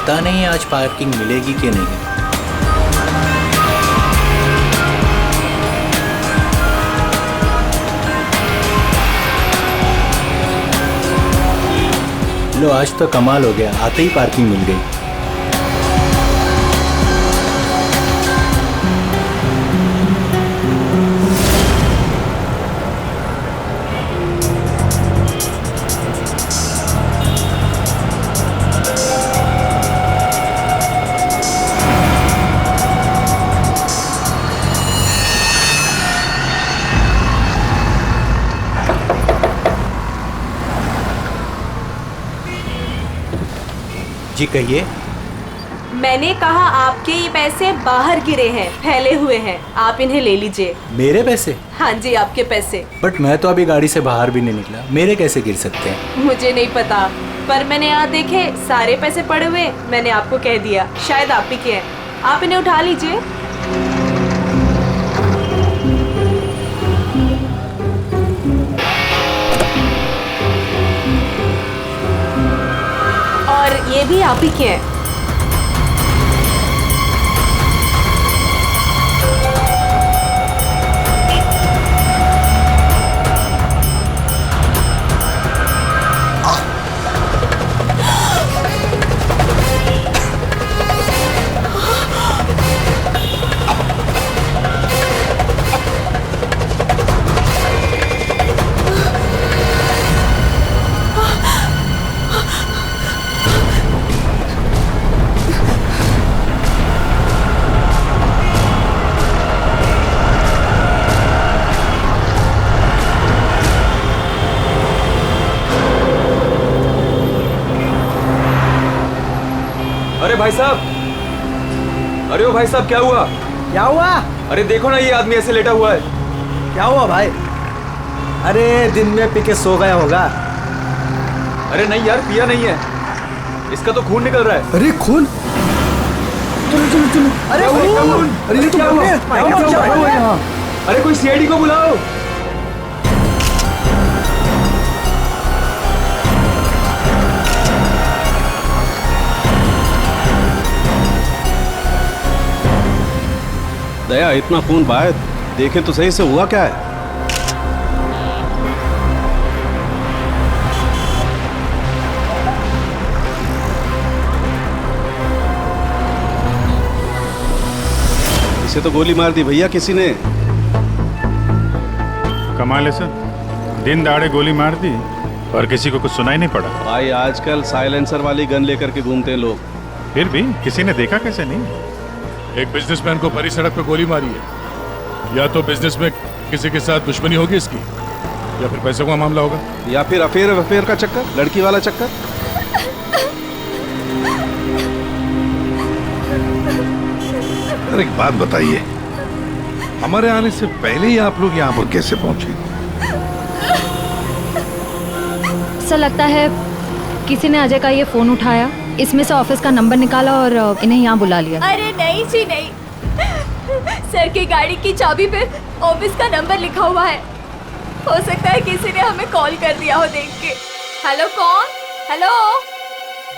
पता नहीं आज पार्किंग मिलेगी कि नहीं। लो आज तो कमाल हो गया, आते ही पार्किंग मिल गई। जी कहिए। मैंने कहा आपके ये पैसे बाहर गिरे हैं, फैले हुए हैं, आप इन्हें ले लीजिए। मेरे पैसे? हाँ जी, आपके पैसे। बट मैं तो अभी गाड़ी से बाहर भी नहीं निकला, मेरे कैसे गिर सकते हैं? मुझे नहीं पता, पर मैंने यहाँ देखे सारे पैसे पड़े हुए, मैंने आपको कह दिया, शायद आप ही के हैं, आप इन्हें उठा लीजिए। और ये भी आप ही के हैं। अरे भाई साहब, अरे ओ भाई साहब, क्या हुआ? क्या हुआ? अरे देखो ना, ये आदमी ऐसे लेटा हुआ है। क्या हुआ भाई? अरे दिन में पी के सो गया होगा। अरे नहीं यार, पिया नहीं है, इसका तो खून निकल रहा है। अरे खून? चलो चलो चलो। अरे खून! अरे ये तो क्या हुआ? अरे कोई सीआईडी को बुलाओ। दया, इतना खून बाहर देखे तो सही से हुआ क्या है? इसे तो गोली मार दी भैया किसी ने। कमाल है सर, दिन दहाड़े गोली मार दी और किसी को कुछ सुनाई नहीं पड़ा। भाई आजकल साइलेंसर वाली गन लेकर के घूमते हैं लोग। फिर भी किसी ने देखा कैसे नहीं? एक बिजनेसमैन को भरी सड़क पे गोली मारी है। या तो बिजनेस में किसी के साथ दुश्मनी होगी इसकी, या फिर पैसों का मामला होगा, या फिर अफेयर का चक्कर, लड़की वाला चक्कर। अरे एक बात बताइए, हमारे आने से पहले ही आप लोग यहाँ पर कैसे पहुंचे? ऐसा लगता है किसी ने अजय का ये फोन उठाया, इसमें से ऑफिस का नंबर निकाला और इन्हें यहाँ बुला लिया। अरे नहीं जी नहीं, सर की गाड़ी की चाबी पे ऑफिस का नंबर लिखा हुआ है। हो सकता है किसी ने हमें कॉल कर दिया हो देख के। हेलो, कौन? हेलो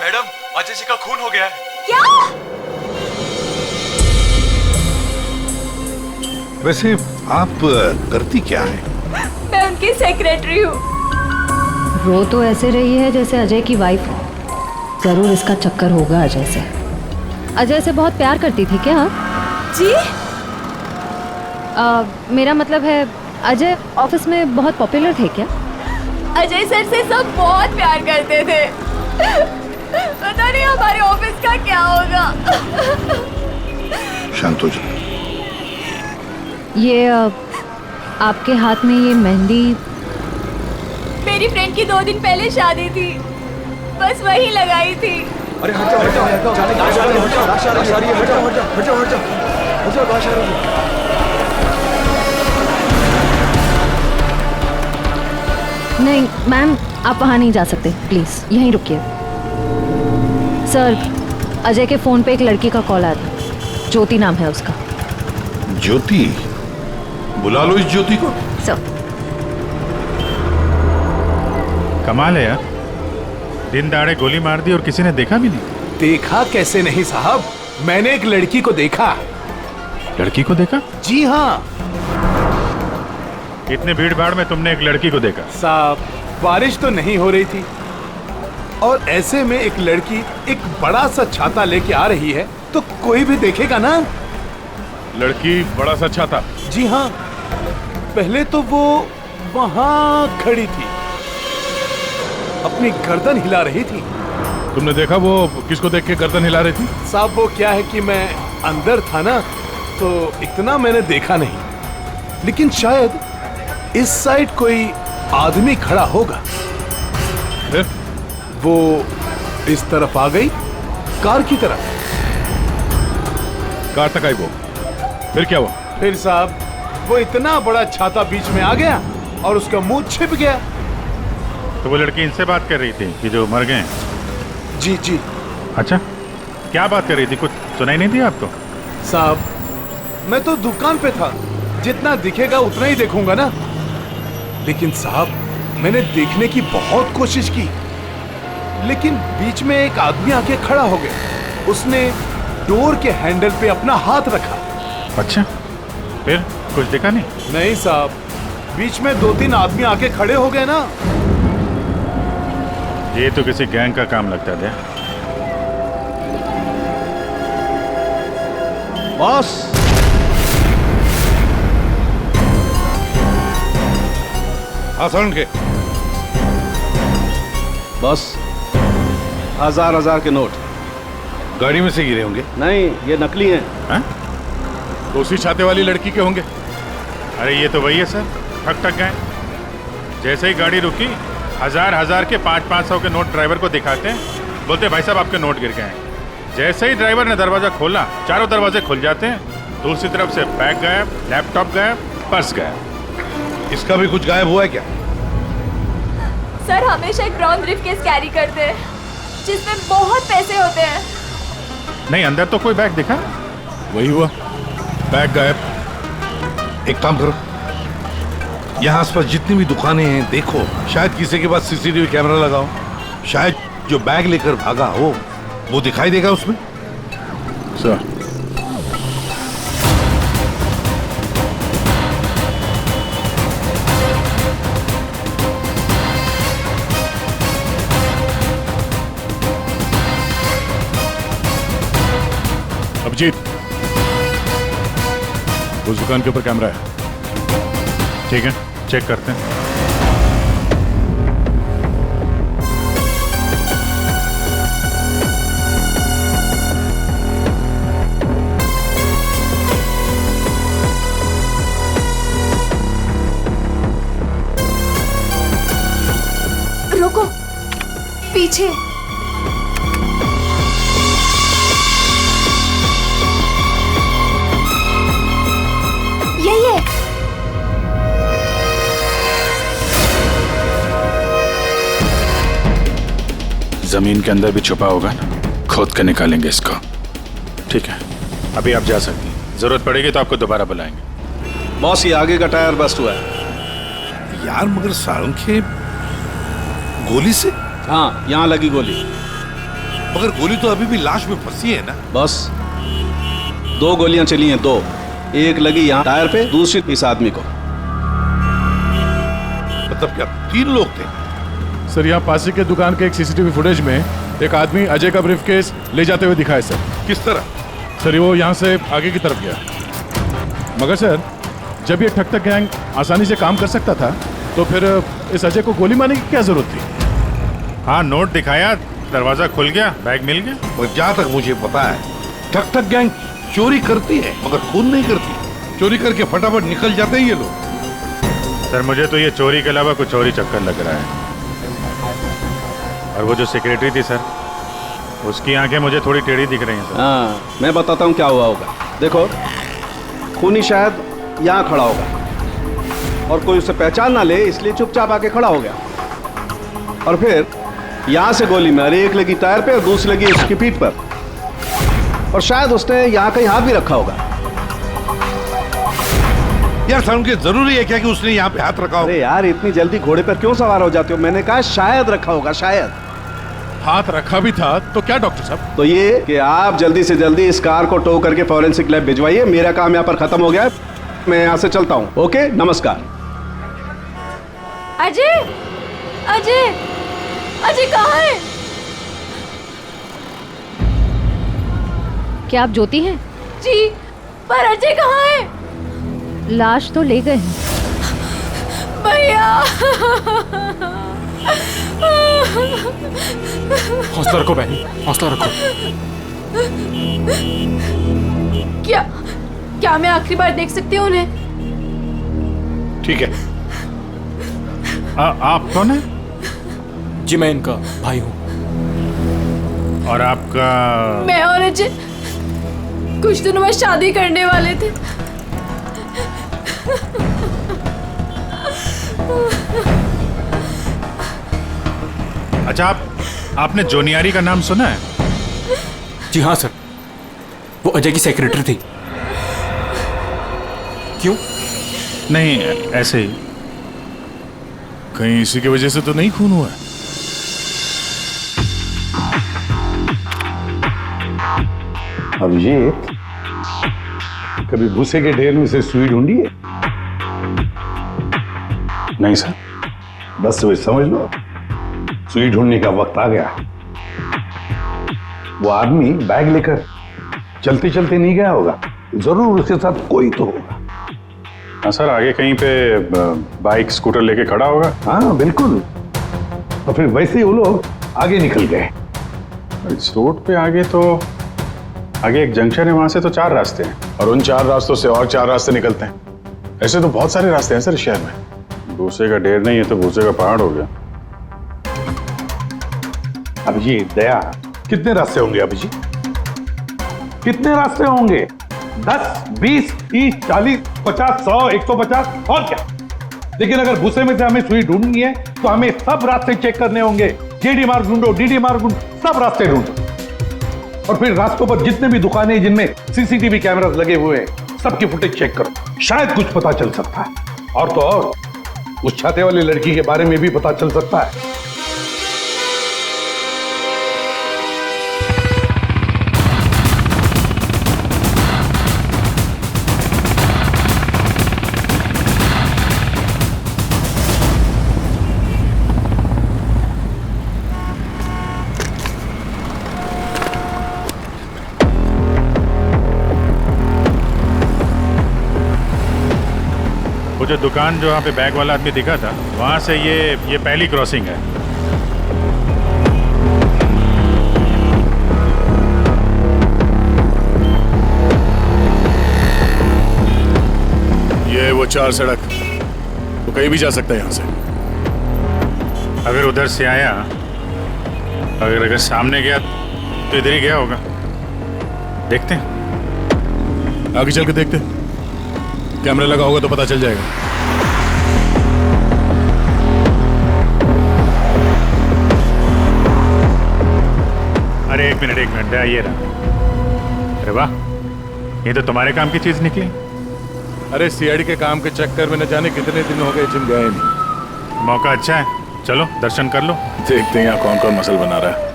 मैडम, अजय जी का खून हो गया है। क्या? वैसे आप करती क्या है? मैं उनकी सेक्रेटरी हूँ। रो तो ऐसे रही है जैसे अजय की वाइफ हो। जरूर इसका चक्कर होगा अजय से। अजय से बहुत प्यार करती थी क्या आप? जी? मेरा मतलब है अजय ऑफिस में बहुत पॉपुलर थे क्या? अजय सर से सब बहुत प्यार करते थे। पता नहीं हमारे ऑफिस का क्या होगा। शांत हो जा। ये आपके हाथ में ये मेहंदी? मेरी फ्रेंड की 2 दिन पहले शादी थी, बस वही लगाई थी। अरे हट जाओ, हट जाओ, हट जाओ। नहीं मैम, आप वहाँ नहीं जा सकते, प्लीज यहीं रुकिए। सर, अजय के फोन पे एक लड़की का कॉल आया था, ज्योति नाम है उसका। ज्योति? बुला लो इस ज्योति को। सर। कमाल है यार, दिन दहाड़े गोली मार दी और किसी ने देखा भी नहीं। देखा कैसे नहीं साहब, मैंने एक लड़की को देखा। लड़की को देखा? जी हाँ इतनी भीड़ भाड़ में तुमने एक लड़की को देखा? साहब, बारिश तो नहीं हो रही थी और ऐसे में एक लड़की एक बड़ा सा छाता लेके आ रही है तो कोई भी देखेगा ना। लड़की बड़ा सा छाता? जी हाँ, पहले तो वो वहां खड़ी थी, अपनी गर्दन हिला रही थी। तुमने देखा वो किसको देख के गर्दन हिला रही थी? साहब वो क्या है कि मैं अंदर था ना तो इतना मैंने देखा नहीं, लेकिन शायद इस साइड कोई आदमी खड़ा होगा। फिर? वो इस तरफ आ गई, कार की तरफ। कार तक आई वो, फिर क्या हुआ? फिर साहब वो इतना बड़ा छाता बीच में आ गया और उसका मुंह छिप गया। तो वो लड़की इनसे बात कर रही थी कि जो मर गए? जी जी। अच्छा, क्या बात कर रही थी? कुछ सुनाई नहीं दिया आपको? साहब मैं तो दुकान पे था, जितना दिखेगा उतना ही देखूंगा ना। लेकिन साहब मैंने देखने की बहुत कोशिश की, लेकिन बीच में एक आदमी आके खड़ा हो गया। उसने डोर के हैंडल पे अपना हाथ रखा। अच्छा, फिर कुछ दिखा नहीं? नहीं साहब, बीच में 2-3 आदमी आके खड़े हो गए ना। ये तो किसी गैंग का काम लगता है। बॉस, आसान के बस 1000 के नोट। गाड़ी में से गिरे होंगे? नहीं, ये नकली हैं। हाँ? तो उसी छाते वाली लड़की के होंगे। अरे ये तो वही है सर, ठक गए। जैसे ही गाड़ी रुकी, हजार के 500 के नोट ड्राइवर को दिखाते हैं, बोलते भाई साहब आपके नोट गिर गए हैं। जैसे ही ड्राइवर ने दरवाजा खोला, चारों दरवाजे खुल जाते हैं। दूसरी तरफ से बैग गायब, लैपटॉप गायब, पर्स गायब। इसका भी कुछ गायब हुआ है क्या? सर हमेशा एक ब्राउन ब्रीफकेस कैरी करते हैं जिसमें बहुत पैसे होते हैं। नहीं, अंदर तो कोई बैग दिखा? वही हुआ, बैग गायब। एक काम करो, यहाँ आसपास जितनी भी दुकानें हैं देखो, शायद किसी के पास सीसीटीवी कैमरा लगाओ। शायद जो बैग लेकर भागा हो वो दिखाई देगा उसमें। सर अभिजीत, उस दुकान के ऊपर कैमरा है। ठीक है, चेक करते हैं। रुको, पीछे। यही है। जमीन के अंदर भी छुपा होगा ना, खोद कर निकालेंगे इसको। ठीक है, अभी आप जा सकती हैं। जरूरत पड़ेगी तो आपको दोबारा बुलाएंगे। बॉस, ये आगे का टायर बस्ट हुआ है। यार मगर सारंगे, गोली से? हाँ, यहाँ लगी गोली। मगर गोली तो अभी भी लाश में फंसी है ना? बस 2 गोलियां चली हैं, 2। एक लगी यहाँ टायर पे, दूसरी इस आदमी को। मतलब क्या 3 लोग थे? सर यहाँ पासी के दुकान के एक सीसीटीवी फुटेज में एक आदमी अजय का ब्रीफकेस ले जाते हुए दिखा है सर। किस तरह? सर वो यहाँ से आगे की तरफ गया, मगर सर जब ये ठक गैंग आसानी से काम कर सकता था तो फिर इस अजय को गोली मारने की क्या जरूरत थी? हाँ, नोट दिखाया, दरवाजा खुल गया, बैग मिल गया। और जहाँ तक मुझे पता है, ठक गैंग चोरी करती है मगर खून नहीं करती। चोरी करके फटाफट निकल जाते हैं ये लोग। सर मुझे तो ये चोरी के अलावा कुछ और ही चक्कर लग रहा है। और वो जो सेक्रेटरी थी सर, उसकी आंखें मुझे थोड़ी टेढ़ी दिख रही हैं सर। हाँ, मैं बताता हूँ क्या हुआ होगा। देखो, खूनी शायद यहाँ खड़ा होगा और कोई उसे पहचान ना ले, इसलिए चुपचाप आके खड़ा हो गया। और फिर यहाँ से गोली मारी, एक लगी टायर पे और दूसरी लगी उसकी पीठ पर। और शायद उसने यहाँ कहीं हाथ भी रखा होगा। यार सारंगे, जरूरी है क्या कि उसने यहाँ पे हाथ रखा हो? अरे यार, इतनी जल्दी घोड़े पर क्यों सवार हो जाते हो? मैंने कहा शायद रखा होगा, शायद। हाथ रखा भी था तो क्या डॉक्टर साहब? तो ये कि आप जल्दी से जल्दी इस कार को टो करके फॉरेंसिक लैब भिजवाइए। मेरा काम यहाँ पर खत्म हो गया है, मैं यहाँ से चलता हूँ। ओके, नमस्कार। अजय, अजय, अजय कहाँ है? क्या आप ज्योति हैं? जी, पर अजय कहाँ है? लाश तो ले गए हैं। भैया, हौसला रखो बहन, हौसला रखो। क्या क्या मैं आखिरी बार देख सकती हूँ उन्हें? ठीक है। आप कौन है? जी मैं इनका भाई हूँ। और आपका? मैं और अजय कुछ दिनों में शादी करने वाले थे। अच्छा, आपने जोनियारी का नाम सुना है? जी हाँ सर, वो अजय की सेक्रेटरी थी। क्यों? नहीं, ऐसे ही। कहीं इसी की वजह से तो नहीं खून हुआ है? अभिजीत, कभी भूसे के ढेर में से सुई ढूंढी है? नहीं सर। बस वही समझ लो, सुई ढूंढने का वक्त आ गया। वो आदमी बैग लेकर चलते चलते नहीं गया होगा, जरूर उसके साथ कोई तो होगा। हाँ सर, आगे कहीं पे बाइक स्कूटर लेके खड़ा होगा। हाँ बिल्कुल, और फिर वैसे ही वो लोग आगे निकल गए। इस रोड पे आगे तो आगे एक जंक्शन है, वहां से तो 4 रास्ते हैं, और उन 4 रास्तों से और 4 रास्ते निकलते हैं। ऐसे तो बहुत सारे रास्ते हैं सर इस शहर में। भूसे का ढेर नहीं है तो भूसे का पहाड़ हो गया। अभिजीत, दया, कितने रास्ते होंगे अभिजीत? कितने रास्ते होंगे? 10, 20, 30, 40, 50, 100, 150 और क्या? लेकिन अगर भूसे में से हमें सुई ढूंढनी है तो हमें सब रास्ते चेक करने होंगे। जेडी मार्ग ढूंढो, डीडी मार्ग ढूंढो, सब रास्ते ढूंढो। और फिर रास्तों पर जितने भी दुकानें हैं जिनमें सीसीटीवी कैमरास लगे हुए हैं, सबकी फुटेज चेक करो, शायद कुछ पता चल सकता है। और तो और उस छाते वाली लड़की के बारे में भी पता चल सकता है। वो जो दुकान जो वहाँ पे बैग वाला आदमी दिखा था, वहाँ से ये पहली क्रॉसिंग है। ये वो 4 सड़क, वो कहीं भी जा सकता है यहाँ से। अगर उधर से आया, अगर सामने गया तो इधर ही गया होगा। देखते हैं, आगे चल के देखते हैं। कैमरा लगा होगा तो पता चल जाएगा। अरे एक मिनट ये रहा। अरे वाह, ये तो तुम्हारे काम की चीज निकली। अरे सीआईडी के काम के चक्कर में न जाने कितने दिन हो गए जिम गए नहीं। मौका अच्छा है, चलो दर्शन कर लो। देखते हैं यहाँ कौन कौन मसल बना रहा है।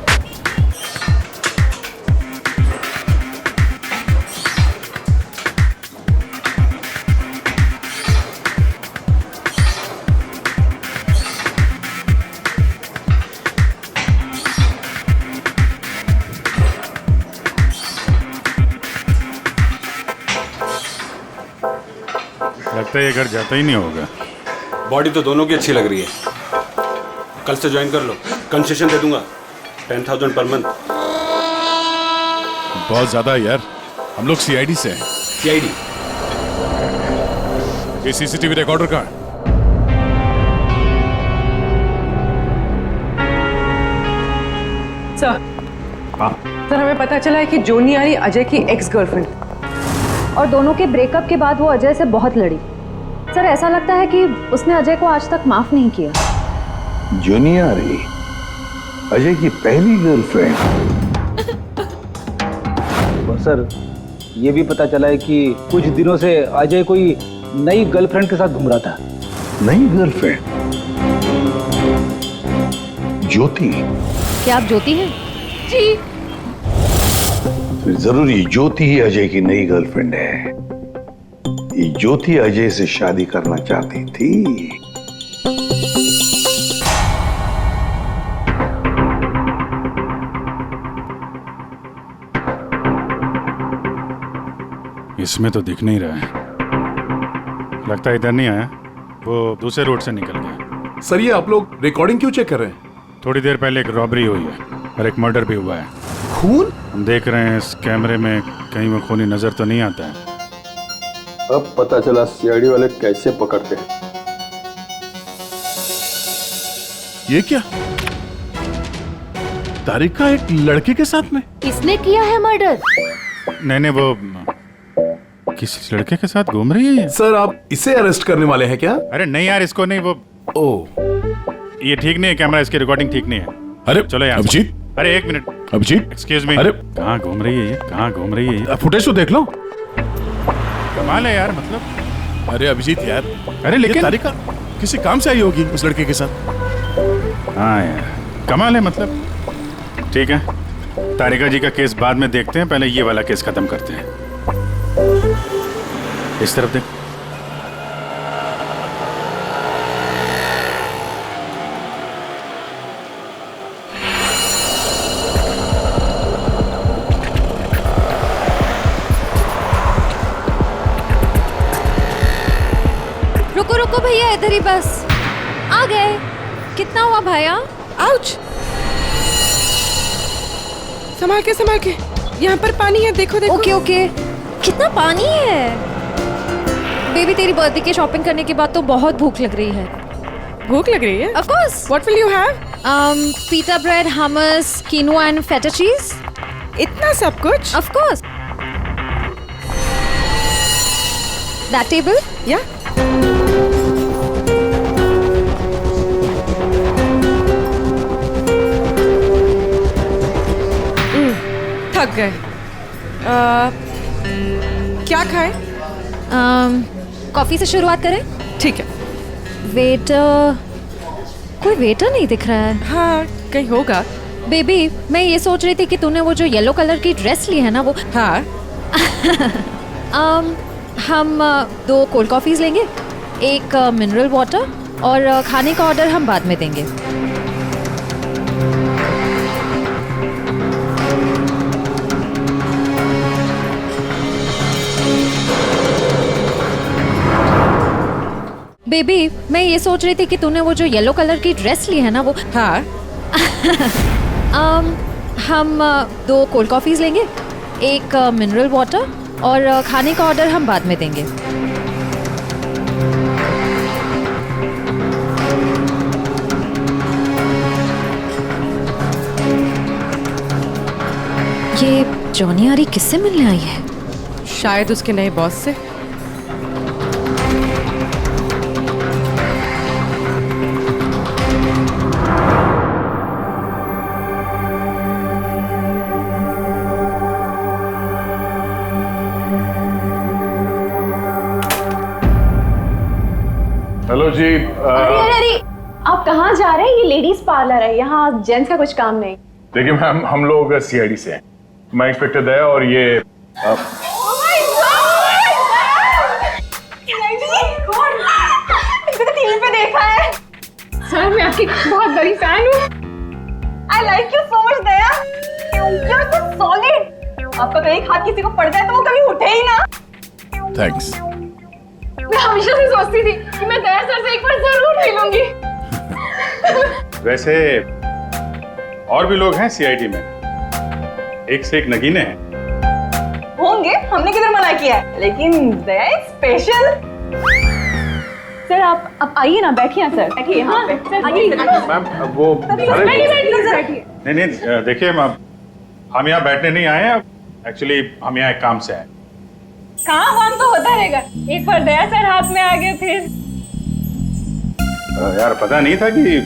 लगता है ये घर जाता ही नहीं होगा। बॉडी तो दोनों की अच्छी लग रही है। कल से ज्वाइन कर लो, कंसेशन दे दूंगा 10,000 पर मंथ। बहुत ज्यादा है यार, हम लोग सीआईडी से हैं। सीआईडी? ये सीसीटीवी रिकॉर्डर कहाँ है? सर, सर हमें पता चला है कि जोनियारी अजय की एक्स गर्लफ्रेंड, और दोनों के ब्रेकअप के बाद वो अजय से बहुत लड़ी। सर ऐसा लगता है कि उसने अजय को आज तक माफ नहीं किया। जोनियारी अजय की पहली गर्लफ्रेंड? सर ये भी पता चला है कि कुछ दिनों से अजय कोई नई गर्लफ्रेंड के साथ घूम रहा था। नई गर्लफ्रेंड? ज्योति? क्या आप ज्योति हैं? जी। फिर जरूर ये ज्योति ही अजय की नई गर्लफ्रेंड है। ये ज्योति अजय से शादी करना चाहती थी। इसमें तो दिख नहीं रहा है, लगता है इधर नहीं आया, वो दूसरे रोड से निकल गया। सर ये आप लोग रिकॉर्डिंग क्यों चेक कर रहे हैं? थोड़ी देर पहले एक रॉबरी हुई है और एक मर्डर भी हुआ है। खून? हम देख रहे हैं इस कैमरे में कहीं वो खूनी नजर तो नहीं आता है। अब पता चला सीआईडी वाले कैसे पकड़ते हैं। ये क्या? तारिका एक लड़के के साथ में? किसने किया है मर्डर? नहीं, वो किस लड़के के साथ घूम रही है ये? सर आप इसे अरेस्ट करने वाले हैं क्या? अरे नहीं यार, इसको नहीं। वो ये ठीक नहीं है, कैमरा इसकी रिकॉर्डिंग ठीक नहीं है। अरे चलो यार। अभिजीत, अरे एक मिनट। Abhijit, excuse me. अरे कहाँ घूम रही है ये? कहाँ घूम रही है ये? फुटेज तो देख लो। कमाल है यार, मतलब। अरे अभिजीत यार, अरे लेकिन तारिका किसी काम से आई होगी उस लड़के के साथ। हाँ यार, कमाल है मतलब। ठीक है, तारिका जी का केस बाद में देखते हैं, पहले ये वाला केस खत्म करते हैं। इस तरफ देख। रुको रुको भैया, इधर ही बस। आ गए। कितना हुआ भैया? आउच! संभाल के, यहाँ पर पानी है, देखो देखो। Okay okay. कितना पानी है? बेबी तेरी बर्थडे की शॉपिंग करने के बाद तो बहुत भूख लग रही है। भूख लग रही है? Of course. What will you have? Pita bread, hummus, quinoa and feta cheese. इतना सब कुछ? Of course. That table? Yeah. थक गए। क्या खाएं? कॉफी से शुरुआत करें? ठीक है। वेटर, कोई वेटर नहीं दिख रहा है। हाँ, कहीं होगा। बेबी मैं ये सोच रही थी कि तूने वो जो येलो कलर की ड्रेस ली है ना, वो। हाँ। हम 2 कोल्ड कॉफीज लेंगे, एक मिनरल वाटर, और खाने का ऑर्डर हम बाद में देंगे। बेबी मैं ये सोच रही थी कि तूने वो जो येलो कलर की ड्रेस ली है ना, वो। हाँ। हम 2 कोल्ड कॉफीज लेंगे, एक मिनरल वाटर, और खाने का ऑर्डर हम बाद में देंगे। ये जॉनी आरी किससे मिलने आई है? शायद उसके नए बॉस से। हेलो जी। अरे आप कहाँ जा रहे हैं? ये लेडीज पार्लर है, यहाँ जेंट्स का कुछ काम नहीं। देखिए मैम, हम लोग सीआईडी से हैं। मैं इंस्पेक्टर दया और ये टीवी पे देखा है सर, मैं आपकी बहुत बड़ी फैन हूँ। I like you so much Daya, you are so solid. आपका कहीं हाथ किसी को पड़ जाए तो वो कभी उठे ही ना। थैंक्स। मैं हमेशा से सोचती थी कि मैं दया सर से एक बार जरूर मिलूंगी। वैसे और भी लोग हैं सीआईडी में, एक से एक नगीने हैं। होंगे, हमने किधर मना किया है, लेकिन दया स्पेशल। सर आप आइए ना, बैठिए सर, बैठिए यहाँ पे। मैम वो बैठिए। नहीं देखिए मैम, हम यहाँ बैठने नहीं आए हैं, एक्चुअली हम यहाँ एक काम से आए। काम तो होता रहेगा, एक बार दया सर हाथ में आ गए फिर। यार पता नहीं था कि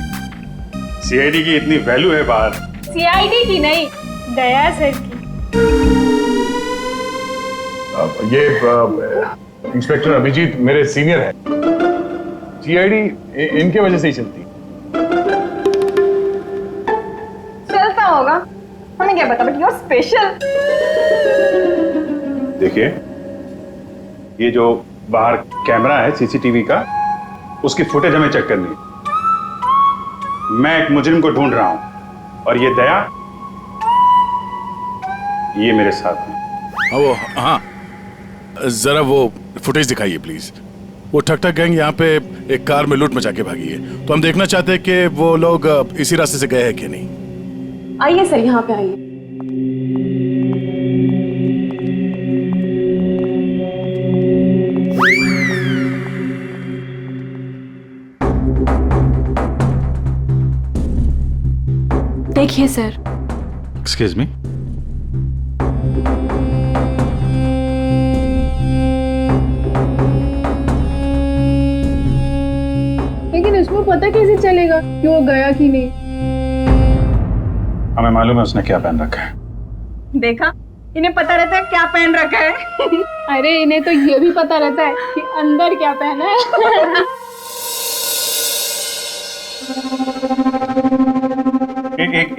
सीआईडी की इतनी वैल्यू है बाहर। सीआईडी की नहीं, दया सर की। ये इंस्पेक्टर अभिजीत मेरे सीनियर हैं। सीआईडी इनके वजह से ही चलती। चलता क्या बता, बट यू आर स्पेशल। देखिए, ये जो बाहर कैमरा है सीसीटीवी का, उसकी फुटेज हमें चेक करनी है। मैं एक मुजरिम को ढूंढ रहा हूं और ये दया ये मेरे साथ है। हाँ, जरा वो फुटेज दिखाइए प्लीज। वो ठक ठक गैंग यहाँ पे एक कार में लूट मचा के भागी है, तो हम देखना चाहते हैं कि वो लोग इसी रास्ते से गए हैं कि नहीं। आइए सर, यहाँ पे आइए। देखिए सर। Excuse me. लेकिन इसको पता कैसे चलेगा कि वो गया कि नहीं? हमें मालूम है उसने क्या पहन रखा है। देखा, इन्हें पता रहता है क्या पहन रखा है। अरे इन्हें तो ये भी पता रहता है कि अंदर क्या पहना है।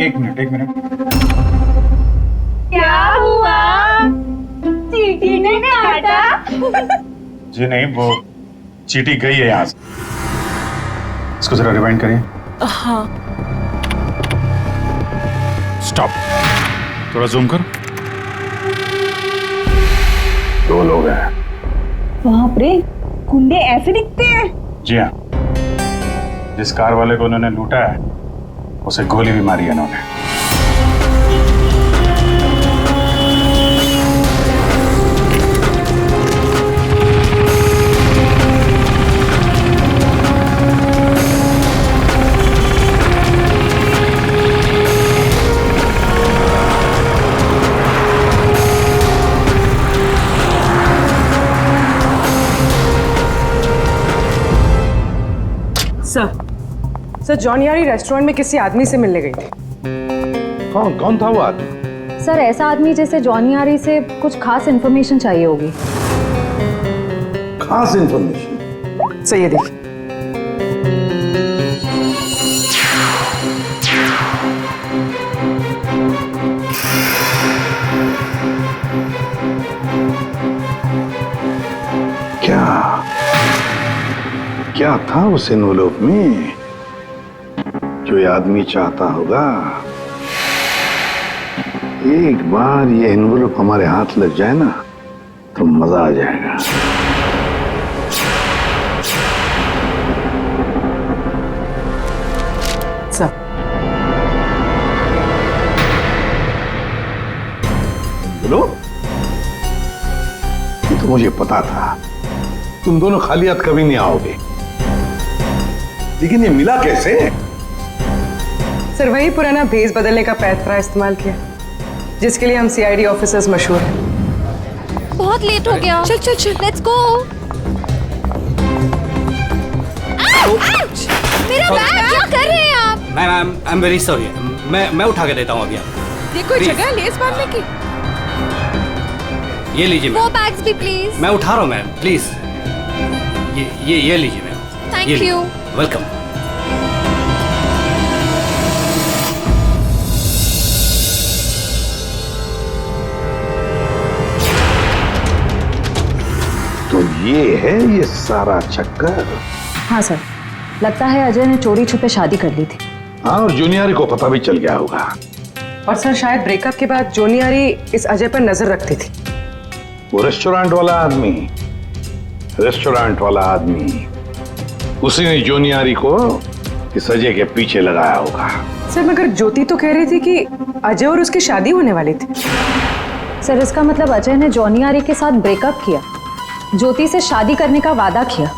एक मिनट। क्या हुआ? चीटी ने काटा? जी नहीं, वो चीटी गई है यहाँ से। इसको जरा रिवाइंड करिए। हाँ। स्टॉप, थोड़ा जूम कर। 2 लोग हैं। बाप रे, गुंडे ऐसे दिखते हैं? जी हाँ, जिस कार वाले को उन्होंने लूटा है उसे गोली भी मारी है इन्होंने। सर, जॉन यारी रेस्टोरेंट में किसी आदमी से मिलने गई थी। कौन था वो आदमी? सर, ऐसा आदमी जैसे जॉनी आरी से कुछ खास इन्फॉर्मेशन चाहिए होगी। खास इन्फॉर्मेशन? सही है, देखिए। क्या था उस एनवलप में जो ये आदमी चाहता होगा? एक बार ये एनवलप हमारे हाथ लग जाए ना तो मजा आ जाएगा। सर, बोलो। ये तो मुझे पता था, तुम दोनों खाली हाथ कभी नहीं आओगे, लेकिन ये मिला कैसे? सर, वही पुराना भेस बदलने का पैतरा इस्तेमाल किया जिसके लिए हम सीआईडी ऑफिसर्स मशहूर हैं। बहुत लेट हो गया। चल चल चल, लेट्स गो। मेरा बैग, क्या कर रहे हैं आप? Ma'am, I am very sorry. मैं उठा के देता हूँ अभी आपको। ये कोई जगह है लेस बांधने की? ये लीजिए वो मैम। बैग्स भी प्लीज। मैं उठा रहा हूँ मैम, प्लीज। ये लीजिए मैम। Thank you. वेलकम। तो ये है ये सारा चक्कर। हाँ सर, लगता है अजय ने चोरी छुपे शादी कर ली थी। हाँ, और जूनियर को पता भी चल गया होगा। और सर, शायद ब्रेकअप के बाद जोनियारी इस अजय पर नजर रखती थी। वो रेस्टोरेंट वाला आदमी, उसी ने जोनियारी को इस अजय के पीछे लगाया होगा। सर, मगर ज्योति तो कह रही थी कि अजय और उसकी शादी होने वाली थी। सर, इसका मतलब अजय ने जॉनी आरी के साथ ब्रेकअप किया, ज्योति से शादी करने का वादा किया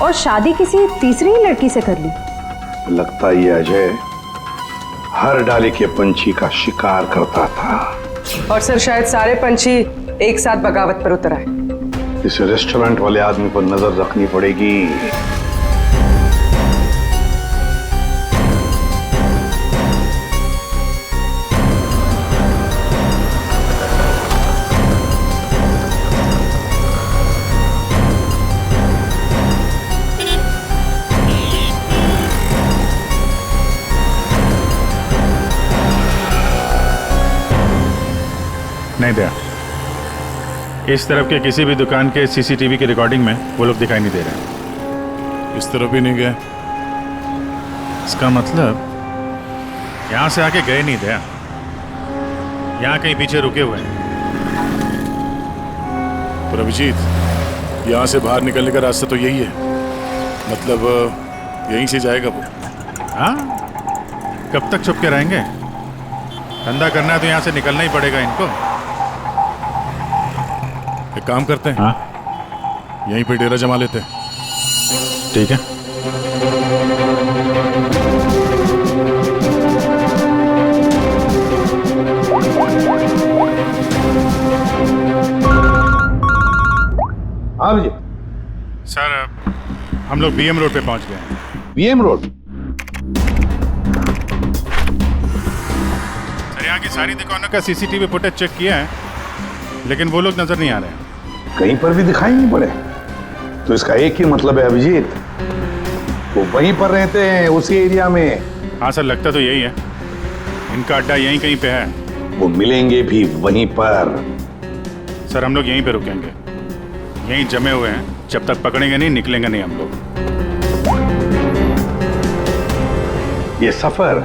और शादी किसी तीसरी ही लड़की से कर ली। लगता ये अजय हर डाले के पंछी का शिकार करता था। और सर, शायद सारे पंछी एक साथ बगावत पर उतर आए। इस रेस्टोरेंट वाले आदमी पर नजर रखनी पड़ेगी। नहीं दया, इस तरफ के किसी भी दुकान के सीसीटीवी की रिकॉर्डिंग में वो लोग दिखाई नहीं दे रहे हैं। इस तरफ भी नहीं गए। इसका मतलब यहाँ से आके गए नहीं दया, यहाँ कहीं पीछे रुके हुए हैं। पर अभिजीत, यहाँ से बाहर निकलने का रास्ता तो यही है, मतलब यहीं से जाएगा वो। हाँ, कब तक छुप के रहेंगे? धंधा करना है तो यहाँ से निकलना ही पड़ेगा इनको। एक काम करते हैं, हाँ, यहीं पे डेरा जमा लेते हैं। ठीक है। हाँ जी सर, हम लोग बीएम रोड पे पहुंच गए हैं। BM road? सर, यहाँ की सारी दुकानों का सीसीटीवी फुटेज चेक किया है, लेकिन वो लोग नजर नहीं आ रहे हैं। कहीं पर भी दिखाई नहीं पड़े। तो इसका एक ही मतलब है अभिजीत, वो वहीं पर रहते हैं, उसी एरिया में। हाँ सर, लगता तो यही है। इनका अड्डा यहीं कहीं पे है। वो मिलेंगे भी वहीं पर। सर, हम लोग यहीं पे रुकेंगे, यहीं जमे हुए हैं। जब तक पकड़ेंगे नहीं, निकलेंगे नहीं हम लोग। ये सफर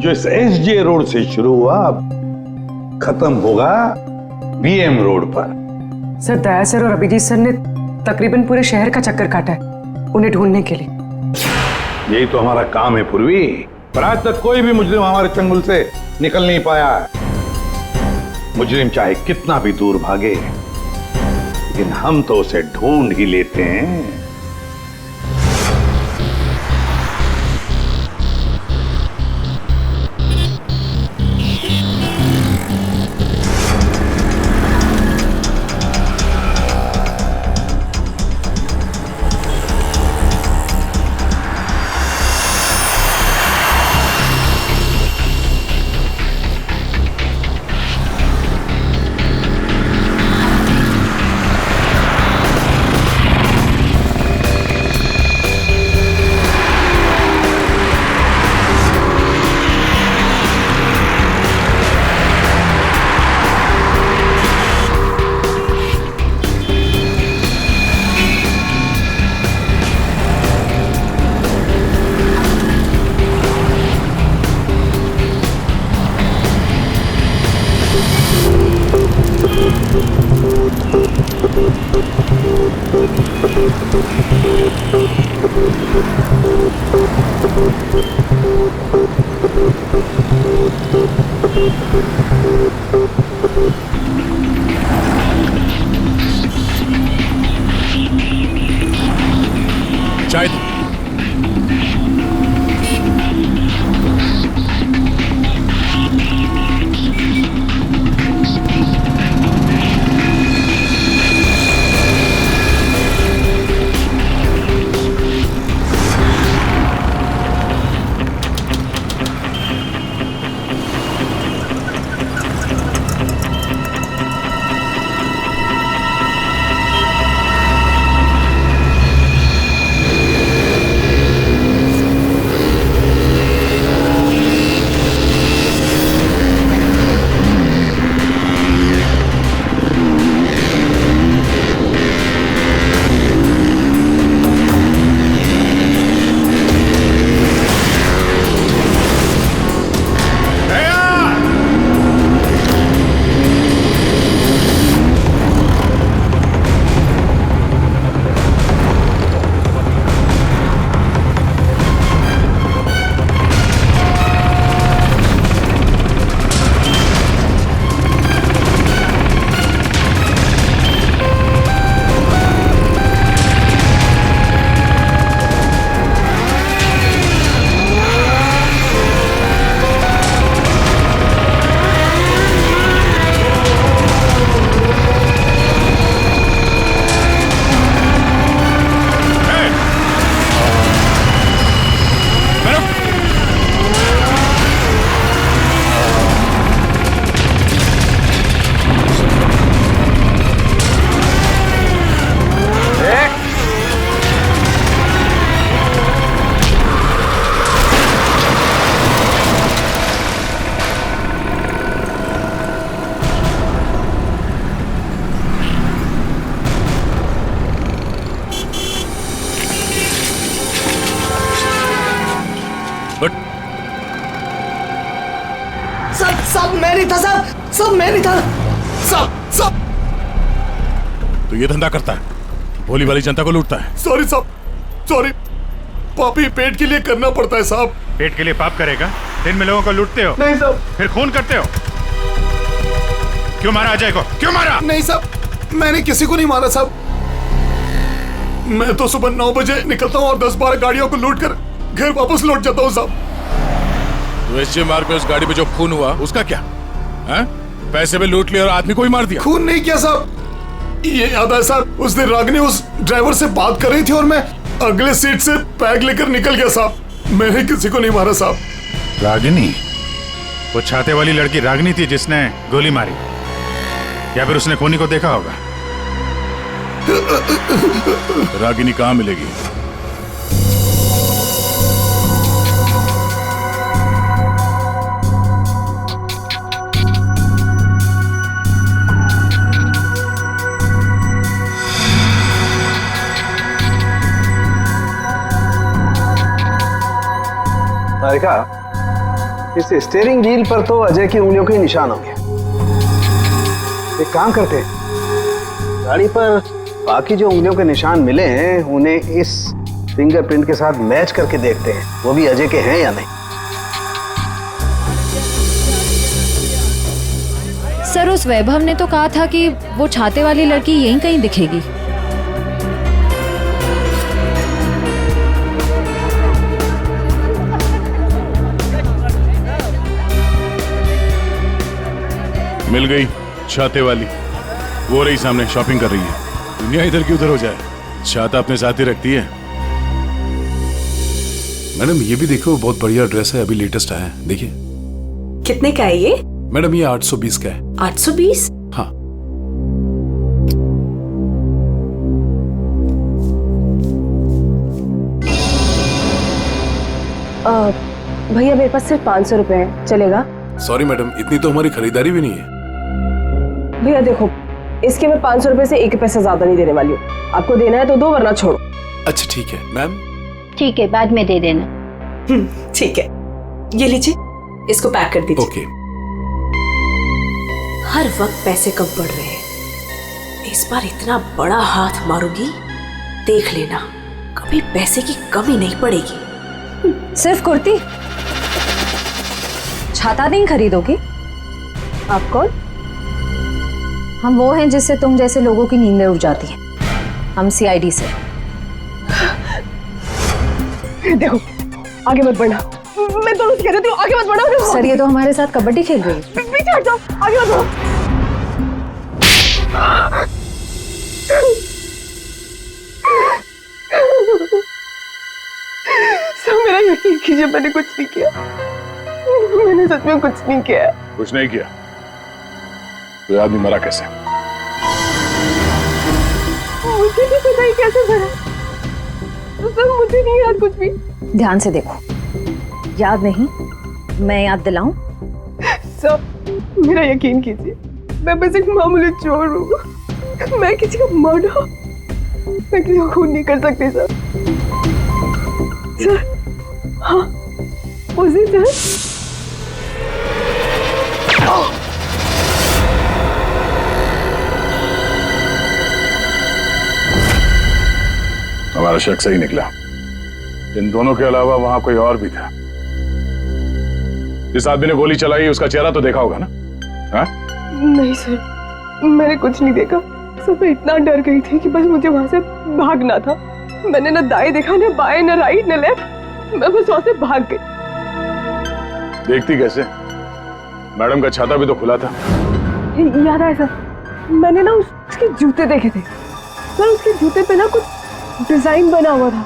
जो इस एसजे रोड से शुरू हुआ, खत्म होगा बीएम रोड पर। सर, दया सर और अभिजीत सर ने तकरीबन पूरे शहर का चक्कर काटा है उन्हें ढूंढने के लिए। यही तो हमारा काम है पूर्वी, पर आज तक कोई भी मुजरिम हमारे चंगुल से निकल नहीं पाया। मुजरिम चाहे कितना भी दूर भागे, लेकिन हम तो उसे ढूंढ ही लेते हैं। चाय दो। साहब मैं नहीं था साहब। साहब तो ये धंधा करता है, भोली वाली जनता को लूटता है। सॉरी साहब, सॉरी। पापी पेट के लिए करना पड़ता है साहब। पेट के लिए पाप करेगा? दिन में लोगों को लूटते हो, नहीं साहब। फिर खून करते हो। क्यों मारा अजय को? क्यों मारा? नहीं साहब, मैंने किसी को नहीं मारा साहब। मैं तो सुबह 9 बजे निकलता हूँ और 10-12 गाड़ियों को लूट कर घर वापस लौट जाता हूँ साहब। तो एसजे मार्ग पे उस गाड़ी पे जो खून हुआ उसका क्या है? पैसे में लूट लिया और आदमी को ही मार दिया। खून नहीं किया साहब, ये याद है साहब, उस दिन रागिनी उस ड्राइवर से बात कर रही थी और मैं अगले सीट से बैग लेकर निकल गया साहब। मैंने किसी को नहीं मारा साहब। रागिनी? वो छाते वाली लड़की रागिनी थी जिसने गोली मारी, या फिर उसने खूनी को देखा होगा? रागिनी कहाँ मिलेगी? सारिका, इस स्टीयरिंग व्हील पर तो अजय की उंगलियों के निशान होंगे। एक काम करते हैं, गाड़ी पर बाकी जो उंगलियों के निशान मिले हैं उन्हें इस फिंगरप्रिंट के साथ मैच करके देखते हैं, वो भी अजय के हैं या नहीं। सर, उस वैभव ने तो कहा था कि वो छाते वाली लड़की यहीं कहीं दिखेगी। मिल गई छाते वाली, वो रही सामने, शॉपिंग कर रही है। दुनिया इधर की उधर हो जाए, छाता अपने साथ ही रखती है। मैडम ये भी देखो, बहुत बढ़िया ड्रेस है, अभी लेटेस्ट आया है, देखिए। कितने का है ये? मैडम ये 820 का है। 820? हाँ। भैया मेरे पास सिर्फ 500 रुपए है, चलेगा? सॉरी मैडम, इतनी तो हमारी खरीदारी भी नहीं है। भैया देखो, इसके मैं 500 रुपए से 1 पैसा ज्यादा नहीं देने वाली हूँ। आपको देना है तो दो, वरना छोड़ो। अच्छा ठीक है मैम। ठीक है, बाद में दे देना। ठीक है, ये लीजिए, इसको पैक कर दीजिए। ओके। हर वक्त पैसे कम पड़ रहे हैं, इस बार इतना बड़ा हाथ मारूंगी, देख लेना, कभी पैसे की कमी नहीं पड़ेगी। सिर्फ कुर्ती? छाता नहीं खरीदोगी? आप कौन? हम वो हैं जिससे तुम जैसे लोगों की नींदें उड़ जाती हैं। हम सीआईडी से। देखो, आगे मत बढ़ना, मैं दोनों से कह रही हूँ, आगे मत बढ़ना। सर, ये तो हमारे साथ कबड्डी खेल रही है। पीछे हट जाओ, आगे मत बढ़ो। सर मेरा यकीन कीजिए, मैंने कुछ नहीं किया, मैंने सच में कुछ नहीं किया। कुछ नहीं किया तो आदमी मरा कैसे? मुझे नहीं पता ही कैसे मरा। सर मुझे नहीं याद कुछ भी। ध्यान से देखो, याद नहीं? मैं याद दिलाऊं? सर मेरा यकीन कीजिए, मैं बस एक मामूली चोर हूँ, मैं किसी का मर्डर, मैं किसी को खून नहीं कर सकती सर। सर हाँ, उस दिन सर हमारा शक सही निकला। इन दोनों के अलावा वहां कोई और भी था। जिस आदमी ने गोली चलाई उसका चेहरा तो देखा होगा ना? हाँ? नहीं सर, मैंने कुछ नहीं देखा सर। मैं इतना डर गई थी कि बस मुझे वहां से भागना था। मैंने न दाएं देखा, न बाएं, न राइट, न लेफ्ट, मैं बस वहां से भाग गई। देखती कैसे? मैडम का छाता भी तो खुला था। याद आया सर, मैंने ना उसके जूते देखे थे सर। उसके जूते पे ना कुछ डिजाइन बना हुआ था,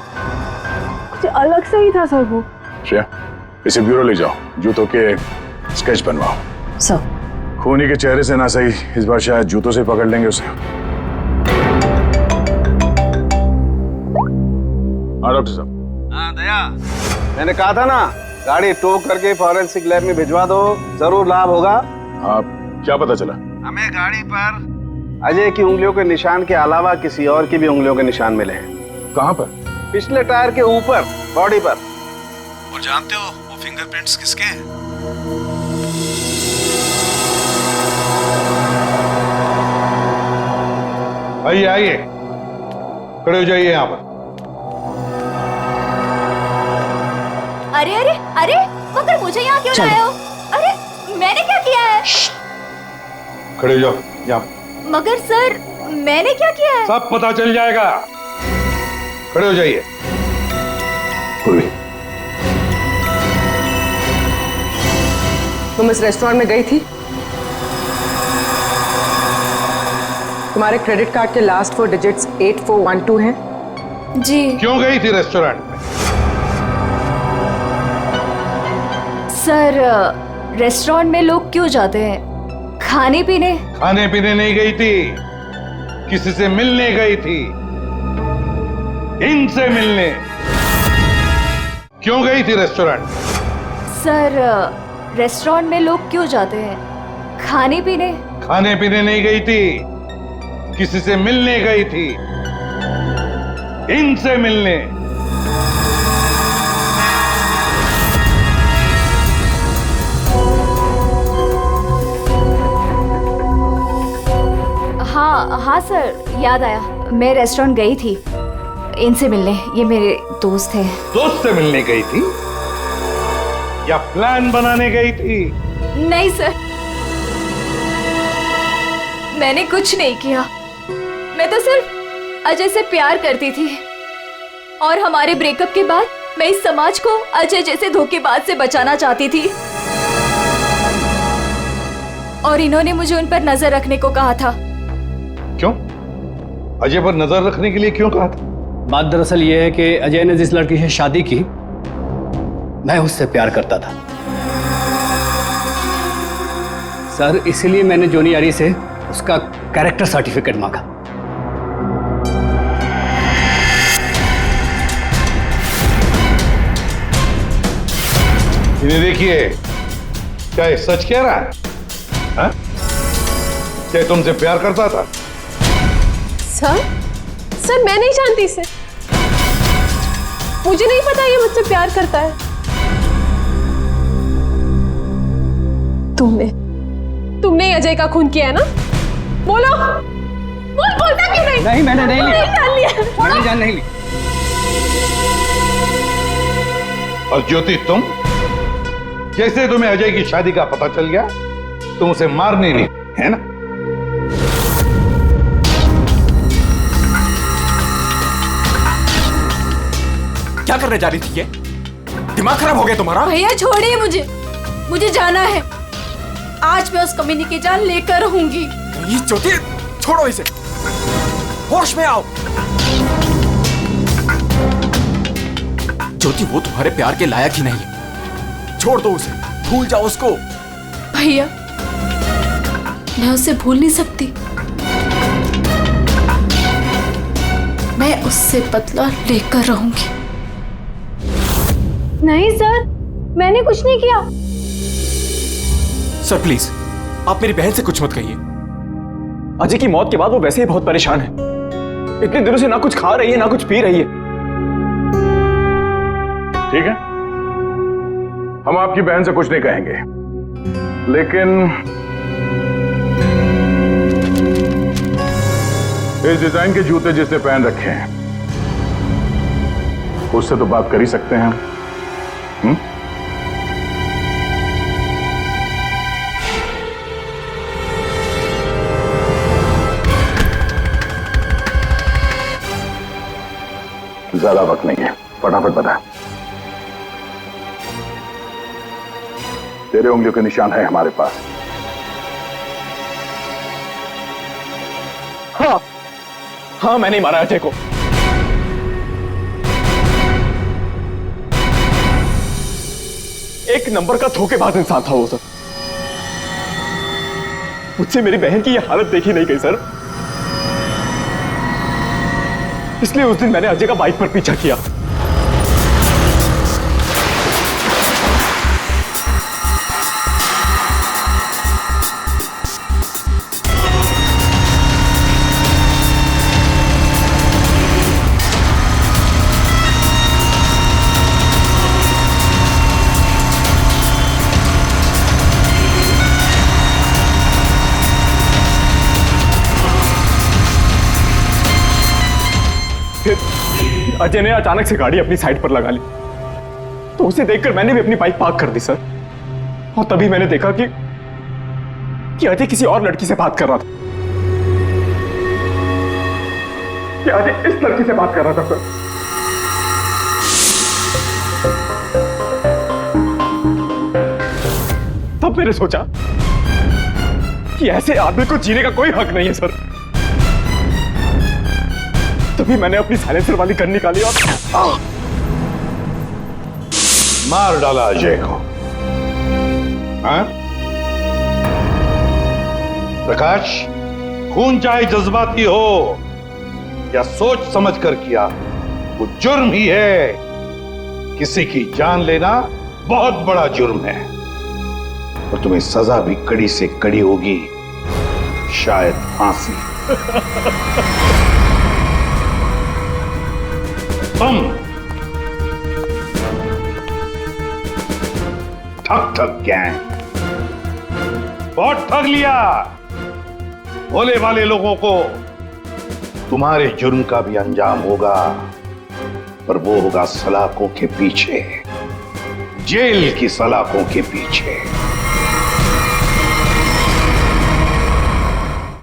कुछ अलग से ही था सर वो। श्रेया, इसे ब्यूरो ले जाओ, जूतों के स्केच बनवाओ। सर खूनी के चेहरे से ना सही, इस बार शायद जूतों से पकड़ लेंगे उसे। हाँ डॉक्टर साहब। हाँ दया, मैंने कहा था ना, गाड़ी टो करके फॉरेंसिक लैब में भिजवा दो, जरूर लाभ होगा। हाँ, क्या पता चला? हमें गाड़ी पर अजय की उंगलियों के निशान के अलावा किसी और की भी उंगलियों के निशान मिले हैं। कहाँ पर? पिछले टायर के ऊपर, बॉडी पर। और जानते हो वो फिंगरप्रिंट्स किसके हैं? आइए आइए, खड़े हो जाइए यहां पर। अरे अरे अरे, मगर मुझे यहाँ क्यों लाए हो? अरे मैंने क्या किया है? खड़े हो जाओ यहाँ। मगर सर, मैंने क्या किया है? सब पता चल जाएगा। खड़े हो जाइए। पूर्वी, तुम इस रेस्टोरेंट में गई थी? तुम्हारे क्रेडिट कार्ड के लास्ट 4 डिजिट्स 8412 हैं? जी। क्यों गई थी रेस्टोरेंट में? सर, रेस्टोरेंट में लोग क्यों जाते हैं? खाने पीने। खाने पीने नहीं गई थी, किसी से मिलने गई थी। इनसे मिलने। क्यों गई थी रेस्टोरेंट? सर, रेस्टोरेंट में लोग क्यों जाते हैं? खाने पीने। खाने पीने नहीं गई थी, किसी से मिलने गई थी। इनसे मिलने। हाँ हाँ सर, याद आया। मैं रेस्टोरेंट गई थी इनसे मिलने। ये मेरे दोस्त हैं। दोस्त से मिलने गई थी या प्लान बनाने गई थी? नहीं सर, मैंने कुछ नहीं किया। मैं तो सिर्फ अजय से प्यार करती थी, और हमारे ब्रेकअप के बाद मैं इस समाज को अजय जैसे धोखेबाज से बचाना चाहती थी, और इन्होंने मुझे उन पर नजर रखने को कहा था। क्यों? अजय पर नजर रखने के लिए क्यों कहा था? बात दरअसल ये है कि अजय ने जिस लड़की से शादी की, मैं उससे प्यार करता था सर, इसीलिए मैंने जोनी आरी से उसका कैरेक्टर सर्टिफिकेट मांगा। इन्हें देखिए, क्या ये सच कह रहा है? हाँ? क्या तुमसे प्यार करता था? सर मैं नहीं जानती इसे। मुझे नहीं पता ये मुझसे प्यार करता है। तुमने अजय का खून किया है ना? बोलो। बोलता क्यों नहीं? नहीं, मैंने नहीं लिया। जान लिया। मैंने जान नहीं ली। और ज्योति, तुम जैसे तुम्हें अजय की शादी का पता चल गया, तुम उसे मारने नहीं, है ना? क्या करने जा रही थी ये? दिमाग खराब हो गया तुम्हारा? भैया छोड़िए मुझे जाना है। आज मैं उस कमीनी की जान लेकर रहूंगी। ये ज्योति, छोड़ो इसे, होश में आओ। ज्योति, वो तुम्हारे प्यार के लायक ही नहीं है। छोड़ दो उसे, भूल जाओ उसको। भैया, मैं उसे भूल नहीं सकती। मैं उससे बदला लेकर रहूंगी। नहीं सर, मैंने कुछ नहीं किया। सर प्लीज, आप मेरी बहन से कुछ मत कहिए। अजय की मौत के बाद वो वैसे ही बहुत परेशान है। इतने दिनों से ना कुछ खा रही है ना कुछ पी रही है। ठीक है, हम आपकी बहन से कुछ नहीं कहेंगे, लेकिन इस डिजाइन के जूते जिसने पहन रखे हैं, उससे तो बात कर ही सकते हैं हम। ज्यादा वक्त नहीं है, फटाफट बता। तेरे उंगलियों के निशान है हमारे पास। हाँ, मैंने मारा अजय को। एक नंबर का धोखेबाज इंसान था वो सर। मुझसे मेरी बहन की ये हालत देखी नहीं गई सर, इसलिए उस दिन मैंने अजय का बाइक पर पीछा किया। अजय ने अचानक से गाड़ी अपनी साइड पर लगा ली, तो उसे देखकर मैंने भी अपनी बाइक पार्क कर दी सर। और तभी मैंने देखा कि अजय किसी और लड़की से बात कर रहा था, कि अजय इस लड़की से बात कर रहा था सर। तब मैंने सोचा कि ऐसे आदमी को जीने का कोई हक नहीं है सर। तभी मैंने अपनी साइलेंसर वाली गन निकाली और मार डाला अजय को। हाँ? प्रकाश, खून चाहे जज्बाती हो या सोच समझ कर किया, वो जुर्म ही है। किसी की जान लेना बहुत बड़ा जुर्म है और तुम्हें सजा भी कड़ी से कड़ी होगी, शायद फांसी। तुम ठग गैंग बहुत ठग लिया। भोले वाले लोगों को तुम्हारे जुर्म का भी अंजाम होगा, पर वो होगा सलाखों के पीछे, जेल की सलाखों के पीछे।